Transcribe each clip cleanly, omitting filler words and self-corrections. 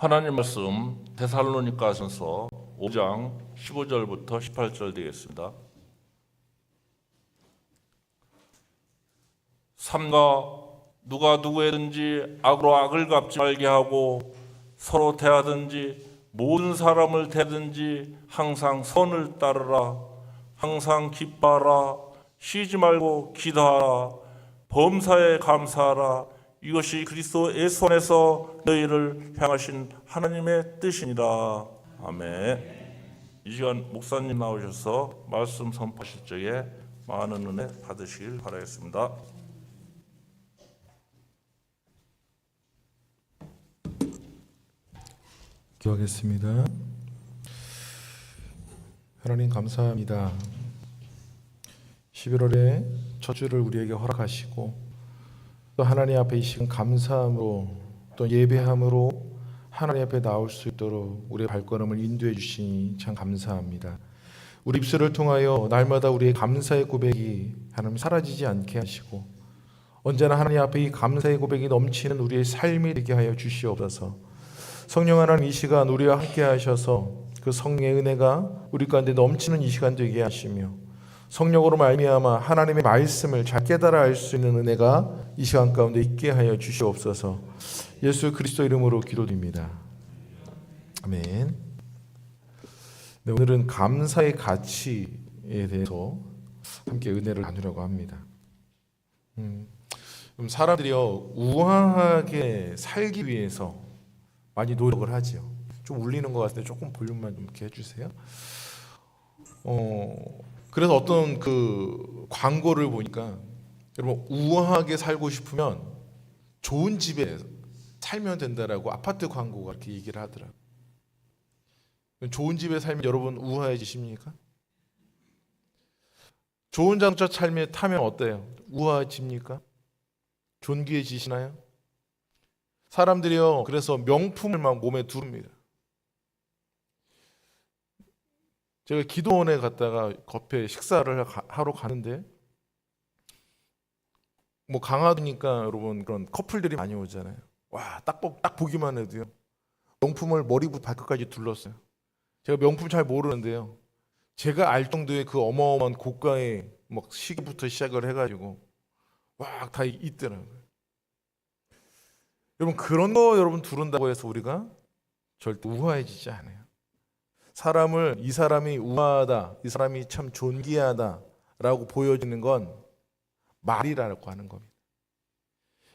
하나님 말씀 데살로니가전서 5장 15절부터 18절 되겠습니다. 삼가 누가 누구에든지 악으로 악을 갚지 말게 하고 서로 대하든지 모든 사람을 대든지 항상 선을 따르라. 항상 기뻐하라. 쉬지 말고 기도하라. 범사에 감사하라. 이것이 그리스도 예수 안에서 너희를 향하신 하나님의 뜻이니라. 아멘. 이 시간 목사님 나오셔서 말씀 선포하실 적에 많은 은혜 받으시길 바라겠습니다. 기도하겠습니다. 하나님 감사합니다. 11월에 첫 주를 우리에게 허락하시고 또 하나님 앞에 이 시간 감사함으로 또 예배함으로 하나님 앞에 나올 수 있도록 우리의 발걸음을 인도해 주시니 참 감사합니다. 우리 입술을 통하여 날마다 우리의 감사의 고백이 하나님 사라지지 않게 하시고 언제나 하나님 앞에 이 감사의 고백이 넘치는 우리의 삶이 되게 하여 주시옵소서. 성령 하나님 이 시간 우리와 함께 하셔서 그 성령의 은혜가 우리 가운데 넘치는 이 시간 되게 하시며 성령으로 말미암아 하나님의 말씀을 잘 깨달아 알 수 있는 은혜가 이 시간 가운데 있게 하여 주시옵소서. 예수 그리스도 이름으로 기도드립니다. 아멘. 네, 오늘은 감사의 가치에 대해서 함께 은혜를 나누려고 합니다. 사람들이요 우아하게 살기 위해서 많이 노력을 하지요. 좀 울리는 것 같은데 조금 볼륨만 좀 이렇게 해주세요. 그래서 어떤 그 광고를 보니까 여러분 우아하게 살고 싶으면 좋은 집에 살면 된다라고 아파트 광고가 이렇게 얘기를 하더라고요. 좋은 집에 살면 여러분 우아해지십니까? 좋은 자동차 타면 어때요? 우아해집니까? 존귀해지시나요? 사람들이요 그래서 명품을 막 몸에 두릅니다. 제가 기도원에 갔다가 겉에 식사를 하러 가는데 뭐 강화도니까 여러분 그런 커플들이 많이 오잖아요. 와, 딱 보기만 해도요 명품을 머리부터 발끝까지 둘렀어요. 제가 명품 잘 모르는데요 제가 알 정도의 그 어마어마한 고가의 막 시계부터 시작을 해가지고 와 다 있더라고요. 여러분 그런 거 여러분 두른다고 해서 우리가 절대 우아해지지 않아요. 사람을 이 사람이 우아하다, 이 사람이 참 존귀하다라고 보여지는 건 말이라고 하는 겁니다.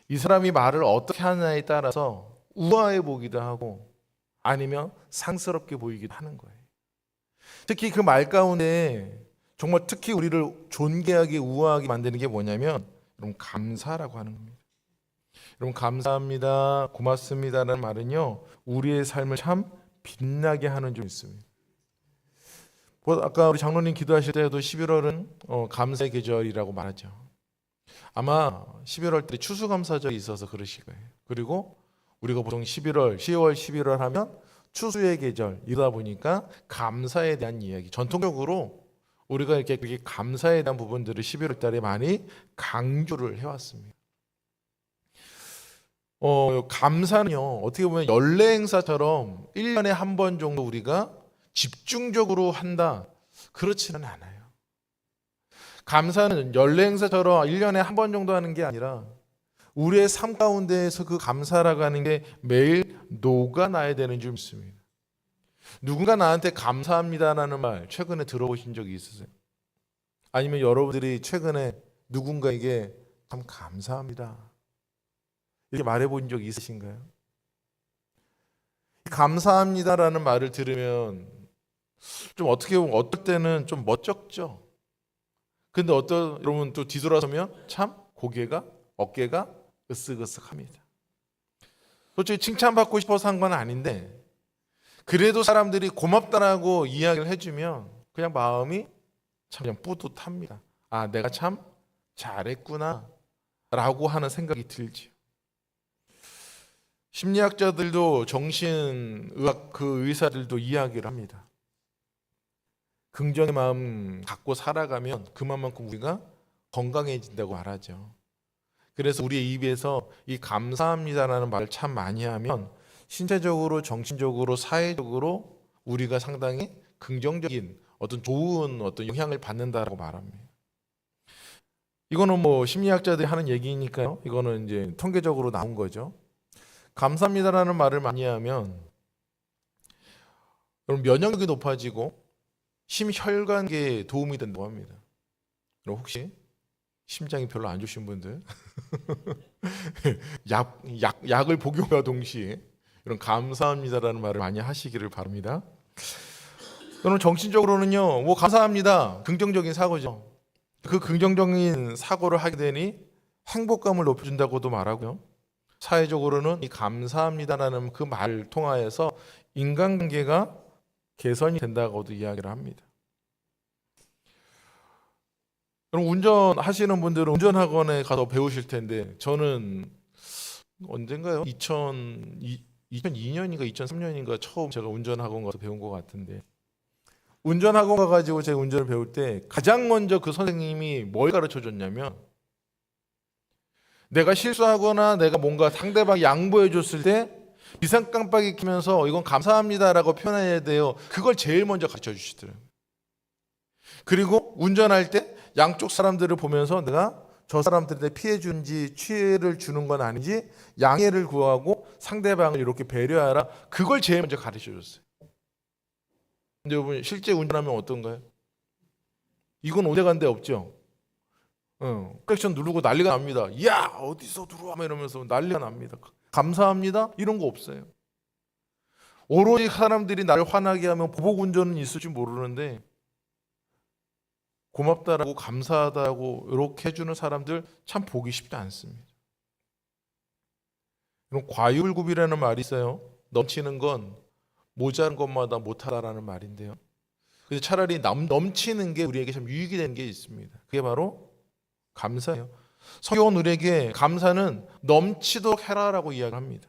이 사람이 말을 어떻게 하느냐에 따라서 우아해 보기도 하고 아니면 상스럽게 보이기도 하는 거예요. 특히 그 말 가운데 정말 특히 우리를 존귀하게 우아하게 만드는 게 뭐냐면 여러분 감사라고 하는 겁니다. 여러분 감사합니다, 고맙습니다라는 말은요 우리의 삶을 참 빛나게 하는 좀 있습니다. 아까 우리 장로님 기도하실 때도 11월은 감사의 계절이라고 말하죠. 아마 11월 때 추수감사절이 있어서 그러실 거예요. 그리고 우리가 보통 10월 11월 하면 추수의 계절 이러다 보니까 감사에 대한 이야기 전통적으로 우리가 이렇게 감사에 대한 부분들을 11월 달에 많이 강조를 해왔습니다. 감사는요 어떻게 보면 연례 행사처럼 1년에 한 번 정도 우리가 집중적으로 한다 그렇지는 않아요. 감사는 연례 행사처럼 1년에 한 번 정도 하는 게 아니라 우리의 삶 가운데에서 그 감사라고 하는 게 매일 녹아나야 되는 줄 믿습니다. 누군가 나한테 감사합니다라는 말 최근에 들어보신 적이 있으세요? 아니면 여러분들이 최근에 누군가에게 참 감사합니다 이렇게 말해본 적이 있으신가요? 감사합니다라는 말을 들으면 좀 어떻게 보면 어떨 때는 좀 멋쩍죠. 근데 여러분 또 뒤돌아서면 참 어깨가 으쓱으쓱합니다. 솔직히 칭찬받고 싶어서 한 건 아닌데 그래도 사람들이 고맙다라고 이야기를 해주면 그냥 마음이 참 그냥 뿌듯합니다. 아, 내가 참 잘했구나 라고 하는 생각이 들죠. 심리학자들도 정신의학 그 의사들도 이야기를 합니다. 긍정의 마음 갖고 살아가면 그만큼 우리가 건강해진다고 말하죠. 그래서 우리의 입에서 이 감사합니다라는 말을 참 많이 하면 신체적으로, 정신적으로, 사회적으로 우리가 상당히 긍정적인 어떤 좋은 어떤 영향을 받는다라고 말합니다. 이거는 뭐 심리학자들이 하는 얘기니까요. 이거는 이제 통계적으로 나온 거죠. 감사합니다라는 말을 많이 하면 여러분 면역력이 높아지고 심혈관계에 도움이 된다고 합니다. 여러분 혹시 심장이 별로 안 좋으신 분들 약을 복용과 동시에 이런 감사합니다라는 말을 많이 하시기를 바랍니다. 여러분 정신적으로는요, 뭐 감사합니다. 긍정적인 사고죠. 그 긍정적인 사고를 하게 되니 행복감을 높여준다고도 말하고요. 사회적으로는 이 감사합니다라는 그 말을 통하여서 인간관계가 개선이 된다고도 이야기를 합니다. 그럼 운전하시는 분들은 운전학원에 가서 배우실 텐데 저는 언젠가요? 2002년인가 2003년인가 처음 제가 운전학원 가서 배운 것 같은데 운전학원 가가지고 제가 운전을 배울 때 가장 먼저 그 선생님이 뭘 가르쳐 줬냐면 내가 실수하거나 내가 뭔가 상대방이 양보해 줬을 때 비상 깜빡이 켜면서 이건 감사합니다라고 표현해야 돼요. 그걸 제일 먼저 가르쳐 주시더라고요. 그리고 운전할 때 양쪽 사람들을 보면서 내가 저 사람들한테 피해 준지 취해를 주는 건 아니지 양해를 구하고 상대방을 이렇게 배려하라. 그걸 제일 먼저 가르쳐 줬어요. 근데 여러분 실제 운전하면 어떤가요? 이건 온데간데 없죠. 크랙션 누르고 난리가 납니다. 야 어디서 들어와 이러면서 난리가 납니다. 감사합니다 이런 거 없어요. 오로지 사람들이 나를 화나게 하면 보복 운전은 있을지 모르는데 고맙다라고 감사하다고 이렇게 해주는 사람들 참 보기 쉽지 않습니다. 그럼 과유불급이라는 말이 있어요. 넘치는 건 모자란 것마다 못하다라는 말인데요. 그래서 차라리 넘치는 게 우리에게 참 유익이 되는 게 있습니다. 그게 바로 감사예요. 성경은 우리에게 감사는 넘치도록 해라라고 이야기합니다.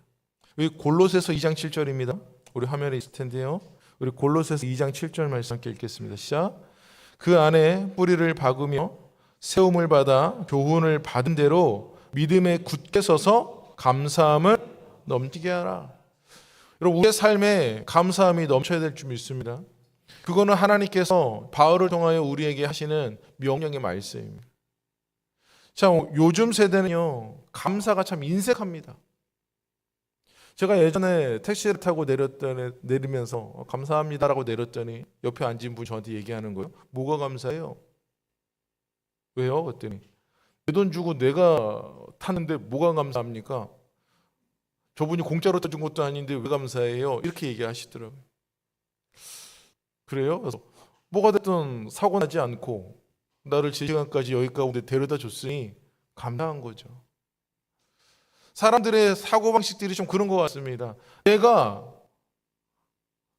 여기 골로새서 2장 7절입니다. 우리 화면에 있을 텐데요. 우리 골로새서 2장 7절 말씀 함께 읽겠습니다. 시작. 그 안에 뿌리를 박으며 세움을 받아 교훈을 받은 대로 믿음에 굳게 서서 감사함을 넘치게 하라. 여러분 우리의 삶에 감사함이 넘쳐야 될 줄 믿습니다. 그거는 하나님께서 바울을 통하여 우리에게 하시는 명령의 말씀입니다. 참 요즘 세대는요 감사가 참 인색합니다. 제가 예전에 택시를 타고 내리면서 감사합니다라고 내렸더니 옆에 앉은 분이 저한테 얘기하는 거예요. 뭐가 감사해요? 왜요? 그랬더니 내 돈 주고 내가 탔는데 뭐가 감사합니까? 저분이 공짜로 타준 것도 아닌데 왜 감사해요? 이렇게 얘기하시더라고요. 그래요? 그래서 뭐가 됐든 사고 나지 않고 나를 제 시간까지 여기까지 데려다 줬으니 감사한 거죠. 사람들의 사고방식들이 좀 그런 것 같습니다. 내가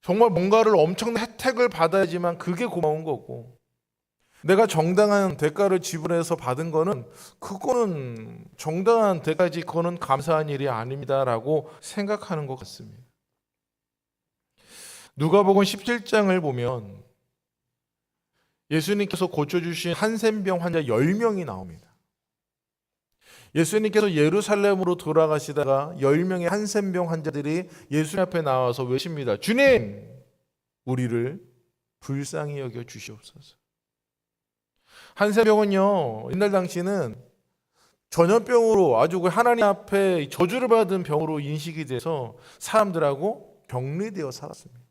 정말 뭔가를 엄청난 혜택을 받아야지만 그게 고마운 거고 내가 정당한 대가를 지불해서 받은 거는 그거는 정당한 대가지 그거는 감사한 일이 아닙니다라고 생각하는 것 같습니다. 누가복음 17장을 보면 예수님께서 고쳐주신 한센병 환자 10명이 나옵니다. 예수님께서 예루살렘으로 돌아가시다가 10명의 한센병 환자들이 예수님 앞에 나와서 외칩니다. 주님, 우리를 불쌍히 여겨 주시옵소서. 한센병은요, 옛날 당시는 전염병으로 아주 하나님 앞에 저주를 받은 병으로 인식이 돼서 사람들하고 격리되어 살았습니다.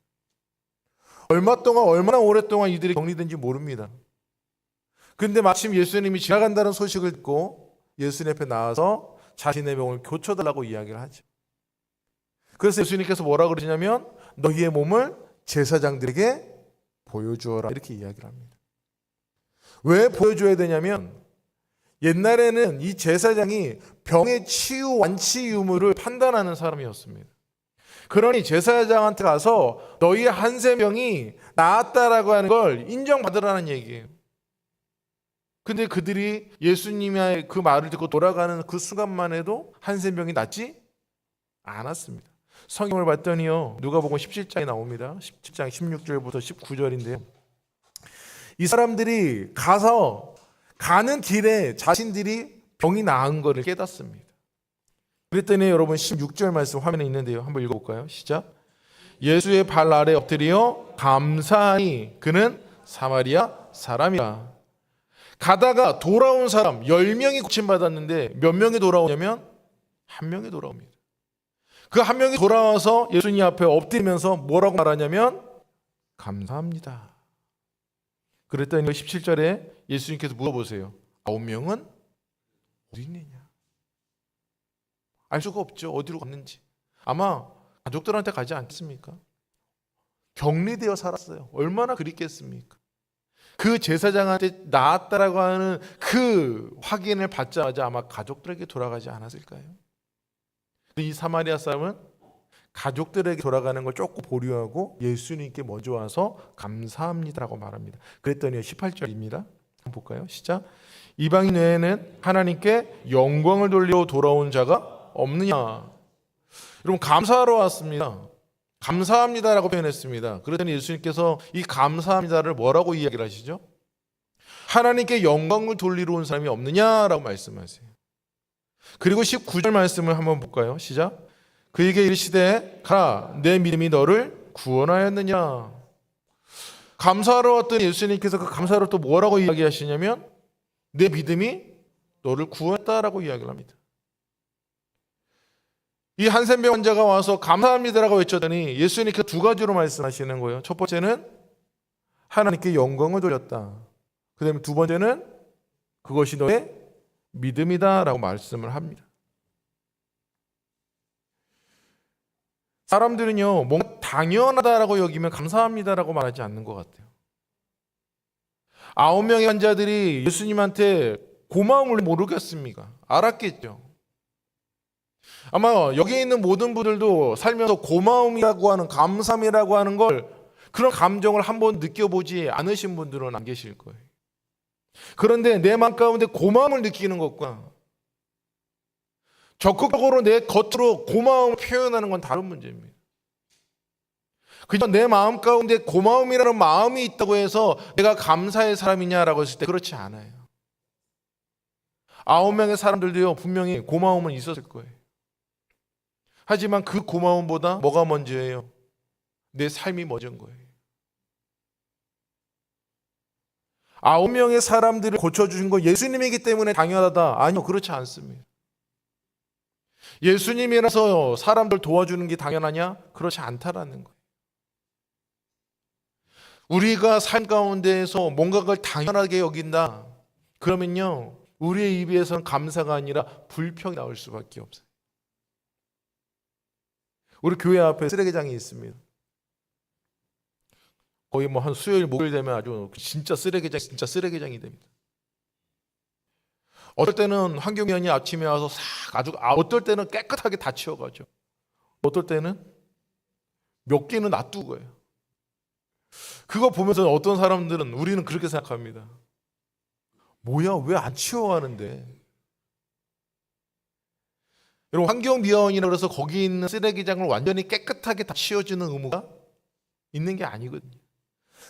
얼마나 오랫동안 이들이 격리된지 모릅니다. 근데 마침 예수님이 지나간다는 소식을 듣고 예수님 앞에 나와서 자신의 병을 고쳐달라고 이야기를 하죠. 그래서 예수님께서 뭐라고 그러시냐면 너희의 몸을 제사장들에게 보여주어라 이렇게 이야기를 합니다. 왜 보여줘야 되냐면 옛날에는 이 제사장이 병의 치유 완치 유무를 판단하는 사람이었습니다. 그러니 제사장한테 가서 너희의 한센병이 나았다라고 하는 걸 인정받으라는 얘기예요. 근데 그들이 예수님의 그 말을 듣고 돌아가는 그 순간만 해도 한센병이 낫지 않았습니다. 성경을 봤더니요. 누가복음 17장에 나옵니다. 17장 16절부터 19절인데요. 이 사람들이 가는 길에 자신들이 병이 나은 것을 깨닫습니다. 그랬더니 여러분 16절 말씀 화면에 있는데요. 한번 읽어볼까요? 시작. 예수의 발 아래 엎드려 감사하니 그는 사마리아 사람이라. 가다가 돌아온 사람 10명이 고침받았는데 몇 명이 돌아오냐면 한 명이 돌아옵니다. 그 한 명이 돌아와서 예수님 앞에 엎드리면서 뭐라고 말하냐면 감사합니다. 그랬더니 17절에 예수님께서 물어보세요. 9명은 어디 있느냐? 알 수가 없죠. 어디로 갔는지. 아마 가족들한테 가지 않겠습니까? 격리되어 살았어요. 얼마나 그립겠습니까? 그 제사장한테 나았다라고 하는 그 확인을 받자마자 아마 가족들에게 돌아가지 않았을까요? 이 사마리아 사람은 가족들에게 돌아가는 걸 조금 보류하고 예수님께 먼저 와서 감사합니다라고 말합니다. 그랬더니 18절입니다. 한번 볼까요? 시작. 이방인 외에는 하나님께 영광을 돌리러 돌아온 자가 없느냐? 여러분 감사하러 왔습니다. 감사합니다라고 표현했습니다. 그랬더니 예수님께서 이 감사합니다를 뭐라고 이야기를 하시죠? 하나님께 영광을 돌리러 온 사람이 없느냐라고 말씀하세요. 그리고 19절 말씀을 한번 볼까요? 시작. 그에게 이르시되 가라 내 믿음이 너를 구원하였느냐. 감사하러 왔더니 예수님께서 그 감사로 또 뭐라고 이야기하시냐면 내 믿음이 너를 구원했다라고 이야기를 합니다. 이 한센병 환자가 와서 감사합니다라고 외쳤더니 예수님께서 두 가지로 말씀하시는 거예요. 첫 번째는 하나님께 영광을 돌렸다. 그 다음에 두 번째는 그것이 너의 믿음이다라고 말씀을 합니다. 사람들은요 뭔가 당연하다라고 여기면 감사합니다라고 말하지 않는 것 같아요. 9명의 환자들이 예수님한테 고마움을 모르겠습니까? 알았겠죠. 아마 여기 있는 모든 분들도 살면서 고마움이라고 하는 감사함이라고 하는 걸 그런 감정을 한번 느껴보지 않으신 분들은 안 계실 거예요. 그런데 내 마음 가운데 고마움을 느끼는 것과 적극적으로 내 겉으로 고마움을 표현하는 건 다른 문제입니다. 그저 내 마음 가운데 고마움이라는 마음이 있다고 해서 내가 감사의 사람이냐라고 했을 때 그렇지 않아요. 9명의 사람들도요 분명히 고마움은 있었을 거예요. 하지만 그 고마움보다 뭐가 먼저예요? 내 삶이 먼저인 거예요. 9명의 사람들을 고쳐주신 거 예수님이기 때문에 당연하다. 아니요, 그렇지 않습니다. 예수님이라서 사람들 도와주는 게 당연하냐? 그렇지 않다라는 거예요. 우리가 삶 가운데에서 뭔가를 당연하게 여긴다. 그러면요, 우리의 입에서는 감사가 아니라 불평이 나올 수밖에 없어요. 우리 교회 앞에 쓰레기장이 있습니다. 거의 뭐 한 수요일 목요일 되면 아주 진짜 쓰레기장이 됩니다. 어떨 때는 환경위원이 아침에 와서 아주 어떨 때는 깨끗하게 다 치워가죠. 어떨 때는 몇 개는 놔두고 가요. 그거 보면서 어떤 사람들은 우리는 그렇게 생각합니다. 뭐야 왜 안 치워가는데? 여러분 환경미화원이라고 해서 거기 있는 쓰레기장을 완전히 깨끗하게 다 치워주는 의무가 있는 게 아니거든요.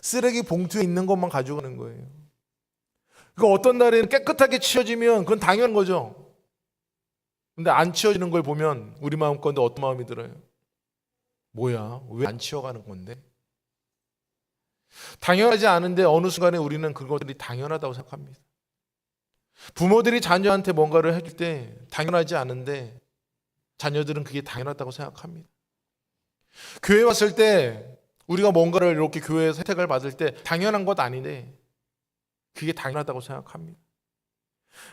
쓰레기 봉투에 있는 것만 가져가는 거예요. 그 어떤 날에는 깨끗하게 치워지면 그건 당연한 거죠. 근데 안 치워지는 걸 보면 우리 마음 가운데 어떤 마음이 들어요? 뭐야 왜 안 치워가는 건데? 당연하지 않은데 어느 순간에 우리는 그것들이 당연하다고 생각합니다. 부모들이 자녀한테 뭔가를 해줄 때 당연하지 않은데 자녀들은 그게 당연하다고 생각합니다. 교회 왔을 때 우리가 뭔가를 이렇게 교회에서 혜택을 받을 때 당연한 것 아닌데 그게 당연하다고 생각합니다.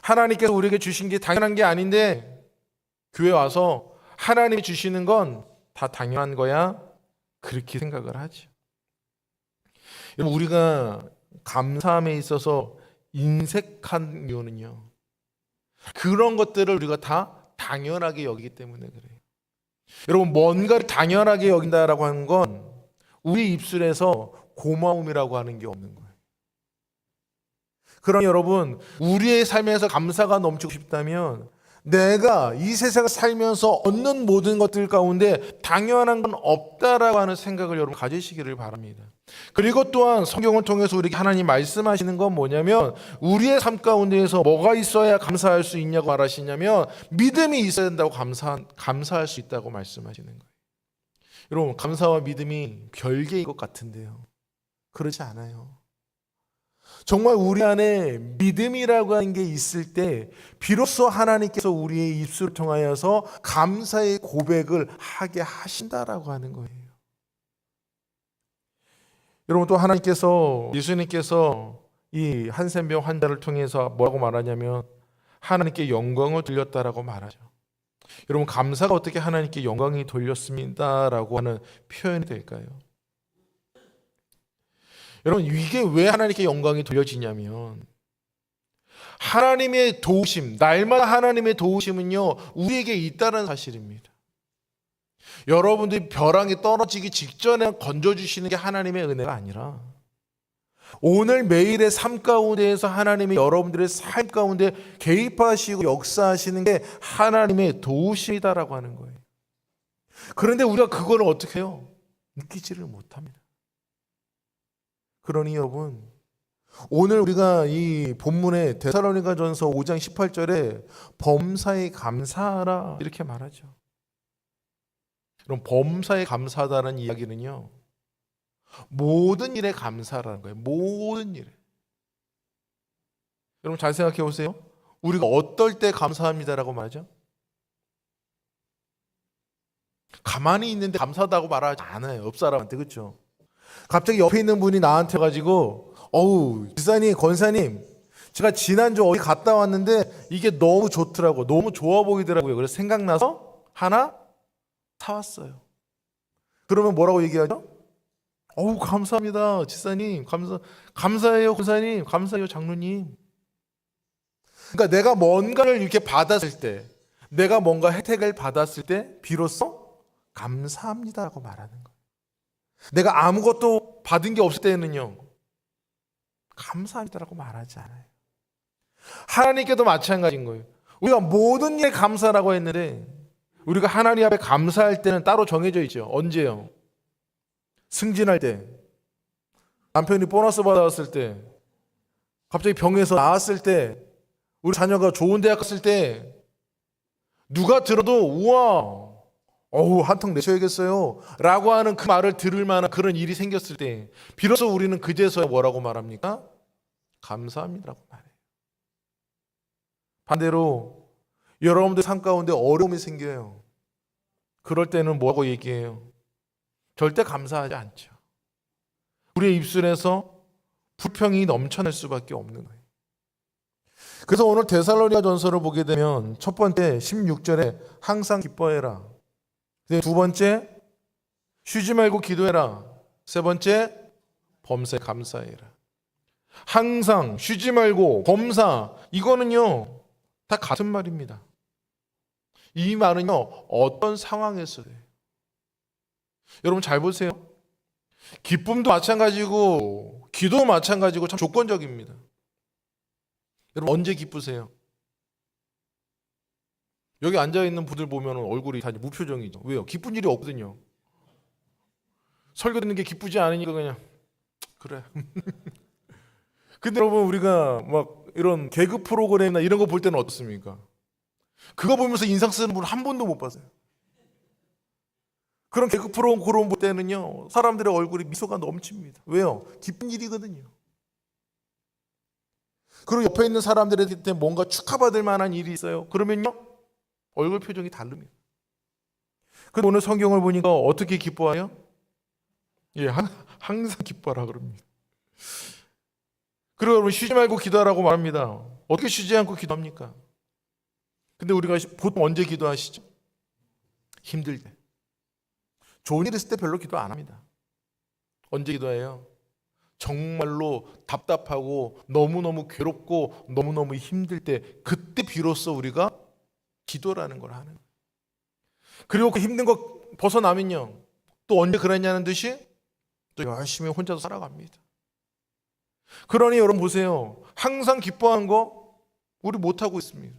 하나님께서 우리에게 주신 게 당연한 게 아닌데 교회 와서 하나님이 주시는 건 다 당연한 거야 그렇게 생각을 하죠. 여러분 우리가 감사함에 있어서 인색한 이유는요, 그런 것들을 우리가 다 당연하게 여기기 때문에 그래요. 여러분 뭔가를 당연하게 여긴다라고 하는 건 우리 입술에서 고마움이라고 하는 게 없는 거예요. 그럼 여러분 우리의 삶에서 감사가 넘치고 싶다면 내가 이 세상을 살면서 얻는 모든 것들 가운데 당연한 건 없다라고 하는 생각을 여러분 가지시기를 바랍니다. 그리고 또한 성경을 통해서 우리에게 하나님 말씀하시는 건 뭐냐면 우리의 삶 가운데에서 뭐가 있어야 감사할 수 있냐고 말하시냐면 믿음이 있어야 된다고 감사할 수 있다고 말씀하시는 거예요. 여러분, 감사와 믿음이 별개인 것 같은데요, 그렇지 않아요. 정말 우리 안에 믿음이라고 하는 게 있을 때 비로소 하나님께서 우리의 입술을 통하여서 감사의 고백을 하게 하신다라고 하는 거예요. 여러분, 또 하나님께서, 예수님께서 이 한센병 환자를 통해서 뭐라고 말하냐면 하나님께 영광을 돌렸다라고 말하죠. 여러분, 감사가 어떻게 하나님께 영광이 돌렸습니다라고 하는 표현이 될까요? 여러분, 이게 왜 하나님께 영광이 돌려지냐면 하나님의 도우심, 날마다 하나님의 도우심은요 우리에게 있다는 사실입니다. 여러분들이 벼랑이 떨어지기 직전에 건져주시는 게 하나님의 은혜가 아니라 오늘 매일의 삶 가운데에서 하나님이 여러분들의 삶 가운데 개입하시고 역사하시는 게 하나님의 도우심이다라고 하는 거예요. 그런데 우리가 그걸 어떻게 해요? 느끼지를 못합니다. 그러니 여러분, 오늘 우리가 이 본문의 데살로니가전서 5장 18절에 범사에 감사하라 이렇게 말하죠. 그럼 범사에 감사하다는 이야기는요 모든 일에 감사라는 거예요. 모든 일에. 여러분, 잘 생각해 보세요. 우리가 어떨 때 감사합니다라고 말하죠? 가만히 있는데 감사하다고 말하지 않아요, 옆 사람한테. 그렇죠? 갑자기 옆에 있는 분이 나한테 가지고 어우, 지사님, 권사님, 제가 지난주 어디 갔다 왔는데 이게 너무 좋더라고, 너무 좋아 보이더라고요. 그래서 생각나서 하나 사왔어요. 그러면 뭐라고 얘기하죠? 어우, 감사합니다, 지사님, 감사해요, 권사님, 감사해요, 장로님. 그러니까 내가 뭔가를 이렇게 받았을 때, 내가 뭔가 혜택을 받았을 때 비로소 감사합니다라고 말하는 거예요. 내가 아무것도 받은 게 없을 때는요 감사합니다라고 말하지 않아요. 하나님께도 마찬가지인 거예요. 우리가 모든 일에 감사라고 했는데 우리가 하나님 앞에 감사할 때는 따로 정해져 있죠. 언제요? 승진할 때, 남편이 보너스 받아왔을 때, 갑자기 병에서 나았을 때, 우리 자녀가 좋은 대학 갔을 때, 누가 들어도 우와, 어우, 한턱 내셔야겠어요 라고 하는 그 말을 들을 만한 그런 일이 생겼을 때 비로소 우리는 그제서야 뭐라고 말합니까? 감사합니다라고 말해요. 반대로 여러분들 삶 가운데 어려움이 생겨요. 그럴 때는 뭐라고 얘기해요? 절대 감사하지 않죠. 우리의 입술에서 불평이 넘쳐날 수밖에 없는 거예요. 그래서 오늘 데살로니가전서를 보게 되면 첫 번째 16절에 항상 기뻐해라, 두 번째 쉬지 말고 기도해라, 세 번째 범사에 감사해라. 항상, 쉬지 말고, 범사, 이거는요 다 같은 말입니다. 이 말은요 어떤 상황에서 돼요? 여러분 잘 보세요. 기쁨도 마찬가지고 기도도 마찬가지고 참 조건적입니다. 여러분 언제 기쁘세요? 여기 앉아있는 분들 보면 얼굴이 다 무표정이죠. 왜요? 기쁜 일이 없거든요. 설교 듣는 게 기쁘지 않으니까 그냥 그래. 근데 여러분 우리가 막 이런 개그 프로그램이나 이런 거 볼 때는 어떻습니까? 그거 보면서 인상 쓰는 분 한 번도 못 봤어요. 그런 개그 프로그램 볼 때는요 사람들의 얼굴이 미소가 넘칩니다. 왜요? 기쁜 일이거든요. 그리고 옆에 있는 사람들한테 뭔가 축하받을 만한 일이 있어요. 그러면요 얼굴 표정이 다릅니다. 그런데 오늘 성경을 보니까 어떻게 기뻐해요? 예, 항상 기뻐하라 그럽니다. 그리고 여러분 쉬지 말고 기도하라고 말합니다. 어떻게 쉬지 않고 기도합니까? 근데 우리가 보통 언제 기도하시죠? 힘들 때. 좋은 일 있을 때 별로 기도 안 합니다. 언제 기도해요? 정말로 답답하고 너무너무 괴롭고 너무너무 힘들 때, 그때 비로소 우리가 기도라는 걸 하는 거예요. 그리고 그 힘든 거 벗어나면요 또 언제 그랬냐는 듯이 또 열심히 혼자서 살아갑니다. 그러니 여러분 보세요. 항상 기뻐하는 거 우리 못하고 있습니다.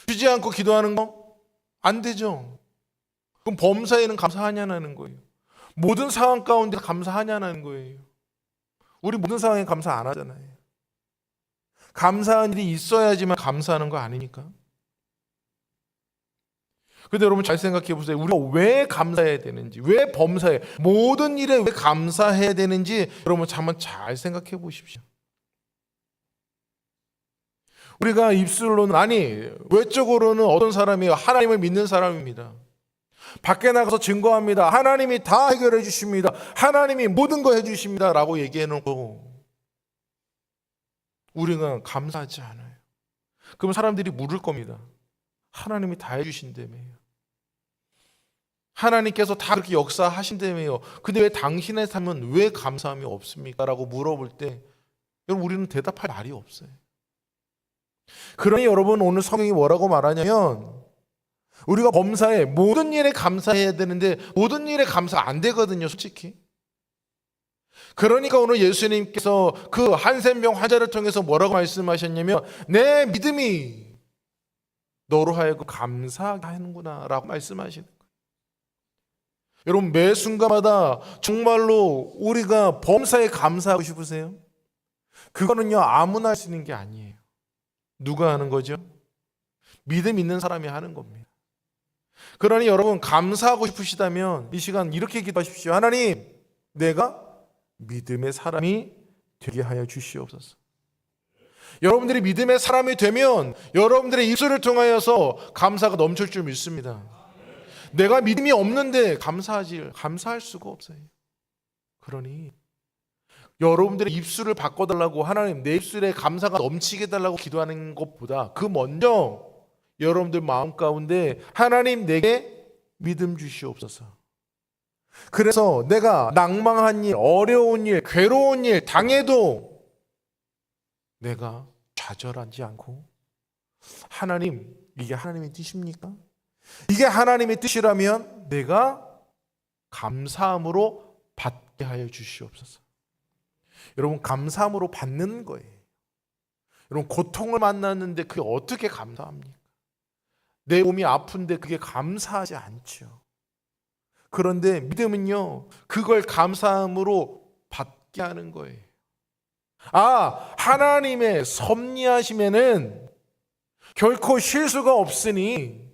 쉬지 않고 기도하는 거 안 되죠. 그럼 범사에는 감사하냐는 거예요. 모든 상황 가운데 감사하냐는 거예요. 우리 모든 상황에 감사 안 하잖아요. 감사한 일이 있어야지만 감사하는 거 아니니까. 근데 여러분 잘 생각해 보세요. 우리가 왜 감사해야 되는지, 왜 범사에 모든 일에 왜 감사해야 되는지 여러분 한번 잘 생각해 보십시오. 우리가 입술로는 외적으로는 어떤 사람이에요? 하나님을 믿는 사람입니다. 밖에 나가서 증거합니다. 하나님이 다 해결해 주십니다. 하나님이 모든 거 해주십니다 라고 얘기해 놓고 우리가 감사하지 않아요. 그럼 사람들이 물을 겁니다. 하나님이 다 해주신다며요. 하나님께서 다 그렇게 역사하신다며요. 근데 왜 당신의 삶은 왜 감사함이 없습니까? 라고 물어볼 때 여러분 우리는 대답할 말이 없어요. 그러니 여러분 오늘 성경이 뭐라고 말하냐면 우리가 범사에 모든 일에 감사해야 되는데 모든 일에 감사 안 되거든요, 솔직히. 그러니까 오늘 예수님께서 그 한센병 환자를 통해서 뭐라고 말씀하셨냐면 내 믿음이 너로 하여금 감사하게 하는구나 라고 말씀하시는 거예요. 여러분 매 순간마다 정말로 우리가 범사에 감사하고 싶으세요? 그거는요 아무나 할 수 있는 게 아니에요. 누가 하는 거죠? 믿음 있는 사람이 하는 겁니다. 그러니 여러분 감사하고 싶으시다면 이 시간 이렇게 기도하십시오. 하나님, 내가 믿음의 사람이 되게 하여 주시옵소서. 여러분들이 믿음의 사람이 되면 여러분들의 입술을 통하여서 감사가 넘칠 줄 믿습니다. 내가 믿음이 없는데 감사할 수가 없어요. 그러니 여러분들의 입술을 바꿔달라고 하나님 내 입술에 감사가 넘치게 달라고 기도하는 것보다 그 먼저 여러분들 마음 가운데 하나님 내게 믿음 주시옵소서. 그래서 내가 낭망한 일, 어려운 일, 괴로운 일 당해도 내가 좌절하지 않고 하나님 이게 하나님의 뜻입니까? 이게 하나님의 뜻이라면 내가 감사함으로 받게 하여 주시옵소서. 여러분 감사함으로 받는 거예요. 여러분 고통을 만났는데 그게 어떻게 감사합니까? 내 몸이 아픈데 그게 감사하지 않죠. 그런데 믿음은요 그걸 감사함으로 받게 하는 거예요. 하나님의 섭리하심에는 결코 실수가 없으니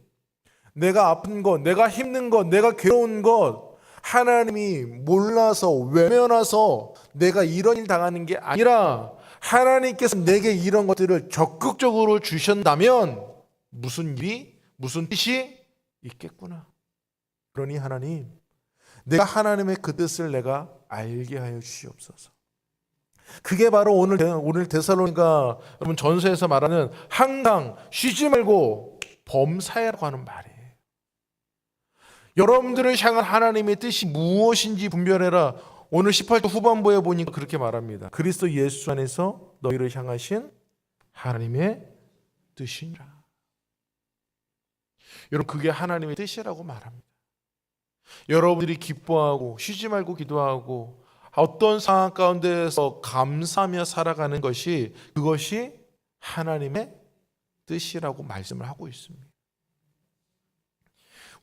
내가 아픈 것, 내가 힘든 것, 내가 괴로운 것 하나님이 몰라서 외면해서 내가 이런 일 당하는 게 아니라 하나님께서 내게 이런 것들을 적극적으로 주셨다면 무슨 뜻이 있겠구나. 그러니 하나님, 내가 하나님의 그 뜻을 내가 알게 하여 주시옵소서. 그게 바로 오늘 데살로니가 여러분 전서에서 말하는 항상 쉬지 말고 범사에라고 하는 말이에요. 여러분들을 향한 하나님의 뜻이 무엇인지 분별해라. 오늘 18절 후반부에 보니까 그렇게 말합니다. 그리스도 예수 안에서 너희를 향하신 하나님의 뜻이니라. 여러분 그게 하나님의 뜻이라고 말합니다. 여러분들이 기뻐하고 쉬지 말고 기도하고 어떤 상황 가운데에서 감사하며 살아가는 것이 그것이 하나님의 뜻이라고 말씀을 하고 있습니다.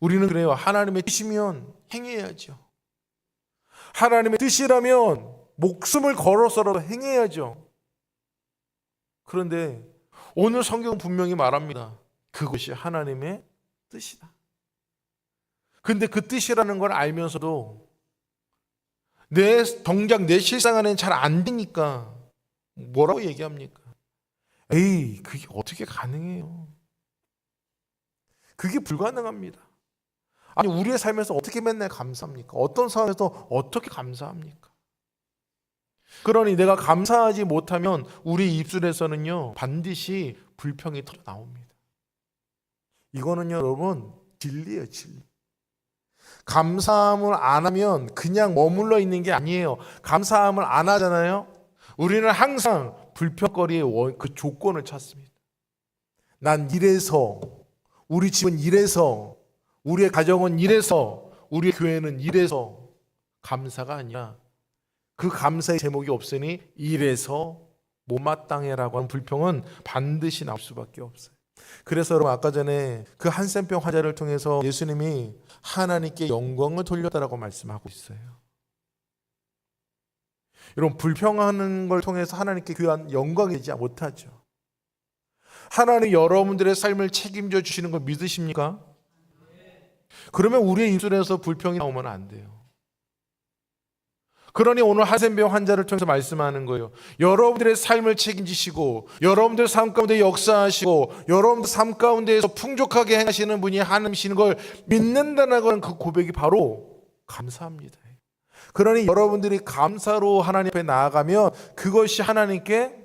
우리는 그래요. 하나님의 뜻이면 행해야죠. 하나님의 뜻이라면 목숨을 걸어서라도 행해야죠. 그런데 오늘 성경은 분명히 말합니다. 그것이 하나님의 뜻이다. 근데 그 뜻이라는 걸 알면서도 정작 내 실상 안에는 잘 안 되니까 뭐라고 얘기합니까? 그게 어떻게 가능해요? 그게 불가능합니다. 아니 우리의 삶에서 어떻게 맨날 감사합니까? 어떤 상황에서 어떻게 감사합니까? 그러니 내가 감사하지 못하면 우리 입술에서는요 반드시 불평이 터져 나옵니다. 이거는요 여러분 진리예요, 진리. 감사함을 안 하면 그냥 머물러 있는 게 아니에요. 감사함을 안 하잖아요. 우리는 항상 불평거리의 그 조건을 찾습니다. 난 이래서, 우리 집은 이래서, 우리의 가정은 이래서, 우리의 교회는 이래서. 감사가 아니라 그 감사의 제목이 없으니 이래서 못마땅해라고 하는 불평은 반드시 나올 수밖에 없어요. 그래서 여러분 아까 전에 그 한센병 환자를 통해서 예수님이 하나님께 영광을 돌렸다라고 말씀하고 있어요. 여러분 불평하는 걸 통해서 하나님께 귀한 영광이 되지 못하죠. 하나님 여러분들의 삶을 책임져 주시는 걸 믿으십니까? 그러면 우리의 입술에서 불평이 나오면 안 돼요. 그러니 오늘 한센병 환자를 통해서 말씀하는 거예요. 여러분들의 삶을 책임지시고 여러분들 삶 가운데 역사하시고 여러분들 삶 가운데에서 풍족하게 행하시는 분이 하나님이시는 걸 믿는다는 그 고백이 바로 감사합니다. 그러니 여러분들이 감사로 하나님 앞에 나아가면 그것이 하나님께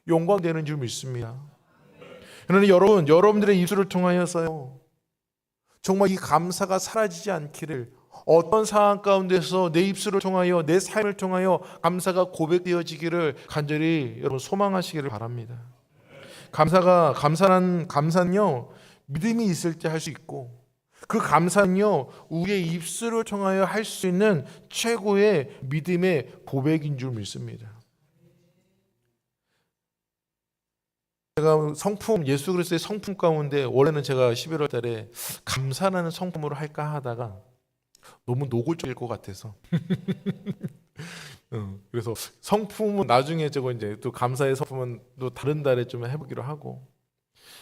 영광되는 줄 믿습니다. 그러니 여러분들의 입술을 통하여서요 정말 이 감사가 사라지지 않기를, 어떤 상황 가운데서 내 입술을 통하여 내 삶을 통하여 감사가 고백되어지기를 간절히 여러분 소망하시기를 바랍니다. 감사는요 믿음이 있을 때 할 수 있고, 그 감사는요 우리의 입술을 통하여 할 수 있는 최고의 믿음의 고백인 줄 믿습니다. 제가 성품, 예수 그리스도의 성품 가운데 원래는 제가 11월 달에 감사라는 성품으로 할까 하다가 너무 노골적일 것 같아서 그래서 성품은 나중에 저거 이제 또 감사의 성품은 또 다른 달에 좀 해보기로 하고,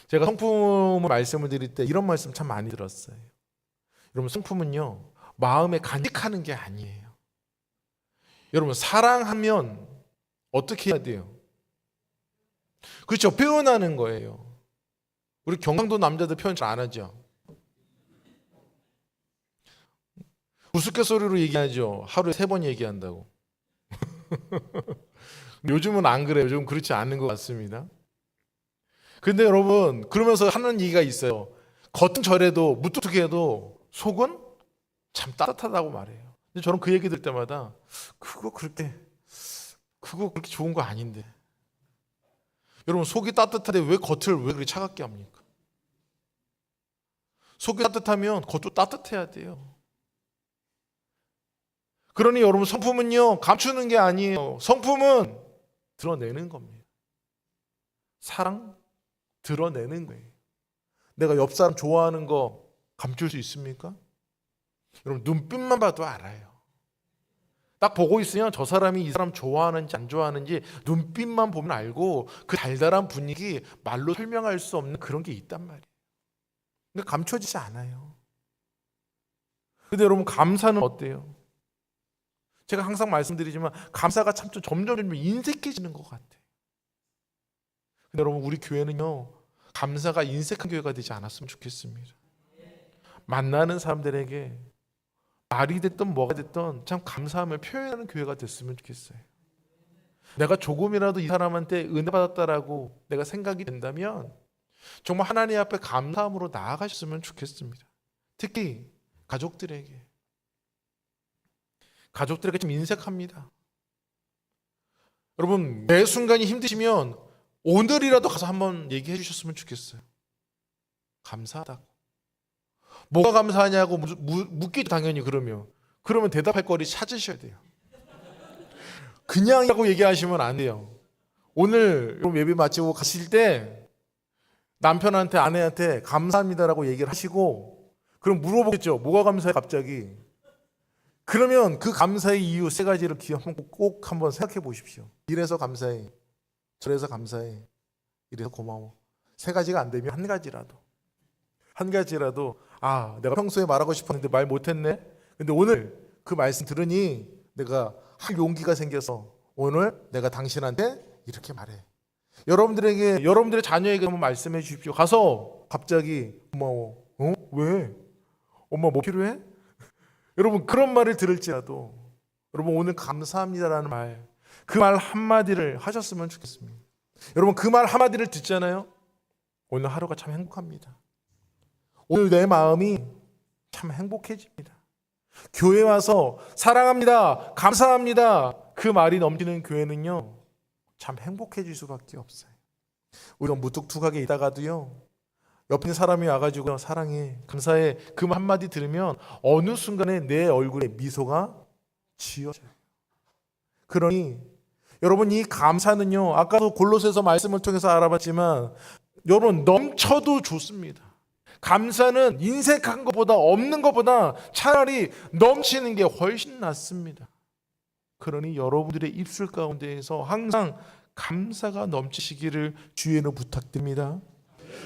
제가 성품을 말씀을 드릴 때 이런 말씀 참 많이 들었어요. 여러분 성품은요 마음에 간직하는 게 아니에요. 여러분 사랑하면 어떻게 해야 돼요? 그렇죠, 표현하는 거예요. 우리 경상도 남자들 표현 잘 안 하죠. 우스갯소리로 얘기하죠. 하루에 3번 얘기한다고. 요즘은 안 그래요. 요즘 그렇지 않은 것 같습니다. 근데 여러분 그러면서 하는 얘기가 있어요. 겉은 저래도 무뚝뚝해도 속은 참 따뜻하다고 말해요. 근데 저는 그 얘기 들 때마다 그거 그렇게 좋은 거 아닌데. 여러분 속이 따뜻한데 왜 겉을 왜 그렇게 차갑게 합니까? 속이 따뜻하면 겉도 따뜻해야 돼요. 그러니 여러분 성품은요 감추는 게 아니에요. 성품은 드러내는 겁니다. 사랑 드러내는 거예요. 내가 옆 사람 좋아하는 거 감출 수 있습니까? 여러분 눈빛만 봐도 알아요. 딱 보고 있으면 저 사람이 이 사람 좋아하는지 안 좋아하는지 눈빛만 보면 알고, 그 달달한 분위기 말로 설명할 수 없는 그런 게 있단 말이에요. 근데 감춰지지 않아요. 근데 여러분 감사는 어때요? 제가 항상 말씀드리지만 감사가 참 점점 인색해지는 것 같아요. 근데 여러분 우리 교회는요 감사가 인색한 교회가 되지 않았으면 좋겠습니다. 만나는 사람들에게 말이 됐든 뭐가 됐든 참 감사함을 표현하는 교회가 됐으면 좋겠어요. 내가 조금이라도 이 사람한테 은혜 받았다라고 내가 생각이 된다면 정말 하나님 앞에 감사함으로 나아가셨으면 좋겠습니다. 특히 가족들에게 좀 인색합니다. 여러분 매 순간이 힘드시면 오늘이라도 가서 한번 얘기해 주셨으면 좋겠어요. 감사하다고. 뭐가 감사하냐고 묻기도 당연히 그러면 대답할 거리 찾으셔야 돼요. 그냥 하고 얘기하시면 안 돼요. 오늘 예배 마치고 가실 때 남편한테 아내한테 감사합니다라고 얘기를 하시고, 그럼 물어보겠죠. 뭐가 감사해 갑자기? 그러면 그 감사의 이유 3가지를 꼭 한번 생각해 보십시오. 이래서 감사해, 저래서 감사해, 이래서 고마워. 3가지가 안 되면 한 가지라도 내가 평소에 말하고 싶었는데 말 못했네. 근데 오늘 그 말씀 들으니 내가 할 용기가 생겨서 오늘 내가 당신한테 이렇게 말해. 여러분들의 자녀에게 한번 말씀해 주십시오. 가서 갑자기 고마워. 왜? 엄마 뭐 필요해? 여러분 그런 말을 들을지라도 여러분 오늘 감사합니다라는 말, 그 말 한마디를 하셨으면 좋겠습니다. 여러분 그 말 한마디를 듣잖아요. 오늘 하루가 참 행복합니다. 오늘 내 마음이 참 행복해집니다. 교회 와서 사랑합니다, 감사합니다 그 말이 넘치는 교회는요 참 행복해질 수밖에 없어요. 우리가 무뚝뚝하게 있다가도요 옆에 있는 사람이 와가지고 사랑해, 감사해 그 한마디 들으면 어느 순간에 내 얼굴에 미소가 지어져요. 그러니 여러분 이 감사는요 아까도 골로새서 말씀을 통해서 알아봤지만 여러분 넘쳐도 좋습니다. 감사는 인색한 것보다 없는 것보다 차라리 넘치는 게 훨씬 낫습니다. 그러니 여러분들의 입술 가운데에서 항상 감사가 넘치시기를 주의는 부탁드립니다.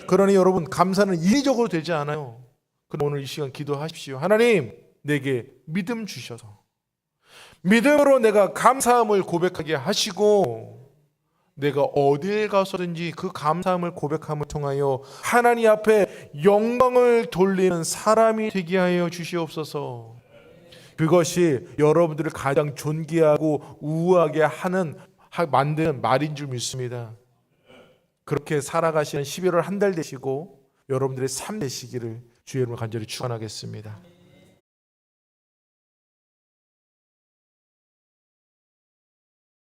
그러니 여러분 감사는 인위적으로 되지 않아요. 그럼 오늘 이 시간 기도하십시오. 하나님 내게 믿음 주셔서 믿음으로 내가 감사함을 고백하게 하시고 내가 어디에 가서든지 그 감사함을 고백함을 통하여 하나님 앞에 영광을 돌리는 사람이 되게 하여 주시옵소서. 그것이 여러분들을 가장 존귀하고 우아하게 만드는 말인 줄 믿습니다. 그렇게 살아가시는 11월 한 달 되시고 여러분들의 삶 되시기를 주의 이름으로 간절히 축원하겠습니다.